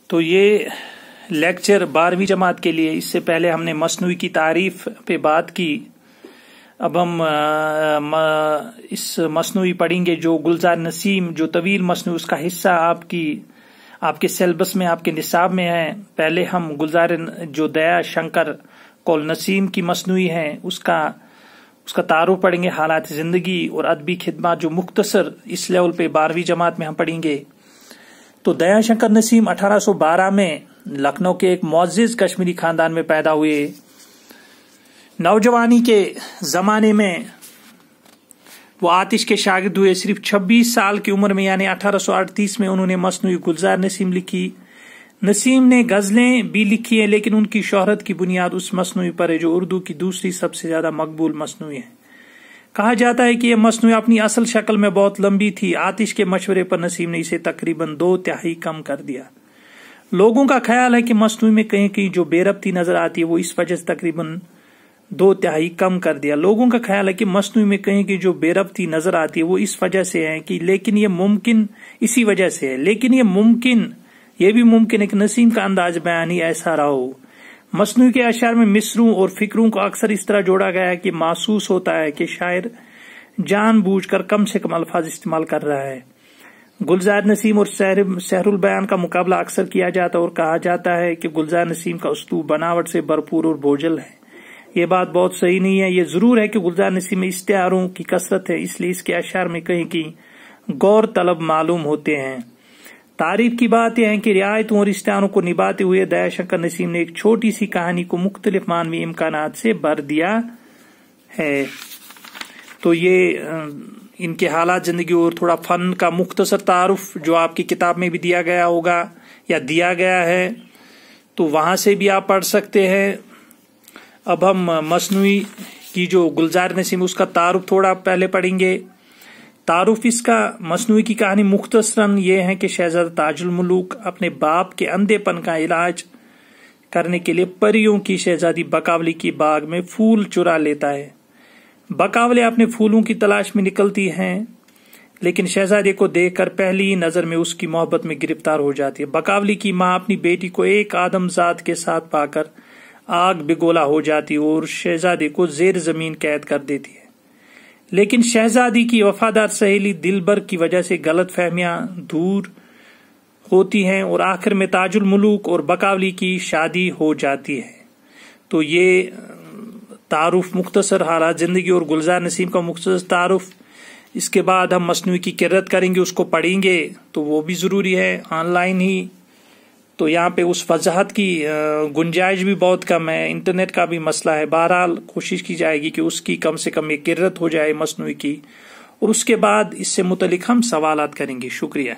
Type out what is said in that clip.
تو یہ لیکچر 12ویں جماعت کے لیے. اس سے پہلے ہم نے مصنوعی کی تعریف پہ بات کی. اب ہم اس مصنوعی پڑھیں گے جو گلزار نسیم جو طویل مصنوعی اس کا حصہ آپ کے سیلبس میں آپ کے نصاب میں ہے. پہلے ہم گلزار جو دیا شنکر کول نسیم کی مصنوعی ہے اس کا تعارف پڑھیں گے، حالات زندگی اور ادبی خدمات جو مختصر اس لیول پہ 12ویں جماعت میں ہم پڑھیں گے. تو دیا شنکر نسیم 1812 میں لکھنؤ کے ایک معزز کشمیری خاندان میں پیدا ہوئے. نوجوانی کے زمانے میں وہ آتش کے شاگرد ہوئے. صرف 26 سال کی عمر میں یعنی 1838 میں انہوں نے مصنوعی گلزار نسیم لکھی. نسیم نے غزلیں بھی لکھی ہیں لیکن ان کی شہرت کی بنیاد اس مصنوعی پر ہے جو اردو کی دوسری سب سے زیادہ مقبول مصنوعی ہے. کہا جاتا ہے کہ یہ مصنوعی اپنی اصل شکل میں بہت لمبی تھی. آتش کے مشورے پر نسیم نے اسے تقریباً 2/3 کم کر دیا. لوگوں کا خیال ہے کہ مصنوعی میں کہیں کہیں جو بے ربطی نظر آتی ہے وہ اس وجہ سے تقریباً 2/3 کم کر دیا. لوگوں کا خیال ہے کہ مصنوعی میں کہیں کہ جو بے ربطی نظر آتی ہے وہ اس وجہ سے ہے کہ اسی وجہ سے ہے. لیکن یہ بھی ممکن ہے کہ نسیم کا انداز بیانی ایسا رہا ہو. مصنوعی کے اشعار میں مصروں اور فکروں کو اکثر اس طرح جوڑا گیا ہے کہ محسوس ہوتا ہے کہ شاعر جان بوجھ کر کم سے کم الفاظ استعمال کر رہا ہے. گلزار نسیم اور سحر البیان کا مقابلہ اکثر کیا جاتا ہے اور کہا جاتا ہے کہ گلزار نسیم کا اسلوب بناوٹ سے بھرپور اور بوجھل ہے. یہ بات بہت صحیح نہیں ہے. یہ ضرور ہے کہ گلزار نسیم میں استعاروں کی کثرت ہے، اس لیے اس کے اشعار میں کہیں کی غور طلب معلوم ہوتے ہیں. تعریف کی بات یہ ہے کہ رعایتوں اور استعاروں کو نبھاتے ہوئے دیا شنکر نسیم نے ایک چھوٹی سی کہانی کو مختلف معنوی امکانات سے بھر دیا ہے. تو یہ ان کے حالات زندگی اور تھوڑا فن کا مختصر تعارف جو آپ کی کتاب میں بھی دیا گیا ہوگا یا دیا گیا ہے تو وہاں سے بھی آپ پڑھ سکتے ہیں. اب ہم مصنوعی کی جو گلزار نسیم اس کا تعارف تھوڑا پہلے پڑھیں گے. تعارف اس کا مصنوعی کی کہانی مختصراً یہ ہے کہ شہزادہ تاج الملوک اپنے باپ کے اندھے پن کا علاج کرنے کے لیے پریوں کی شہزادی بکاولی کی باغ میں پھول چرا لیتا ہے. بکاولے اپنے پھولوں کی تلاش میں نکلتی ہیں لیکن شہزادے کو دیکھ کر پہلی نظر میں اس کی محبت میں گرفتار ہو جاتی ہے. بکاولی کی ماں اپنی بیٹی کو ایک آدم ذات کے ساتھ پا کر آگ بگولا ہو جاتی اور شہزادے کو زیر زمین قید کر دیتی ہے. لیکن شہزادی کی وفادار سہیلی دلبر کی وجہ سے غلط فہمیاں دور ہوتی ہیں اور آخر میں تاج الملوک اور بکاولی کی شادی ہو جاتی ہے. تو یہ تعارف مختصر حالات زندگی اور گلزار نسیم کا مختصر تعارف. اس کے بعد ہم مصنوعی کی قرت کریں گے، اس کو پڑھیں گے تو وہ بھی ضروری ہے آن لائن ہی. تو یہاں پہ اس وضاحت کی گنجائش بھی بہت کم ہے، انٹرنیٹ کا بھی مسئلہ ہے. بہرحال کوشش کی جائے گی کہ اس کی کم سے کم ایک قرت ہو جائے مصنوعی کی، اور اس کے بعد اس سے متعلق ہم سوالات کریں گے. شکریہ.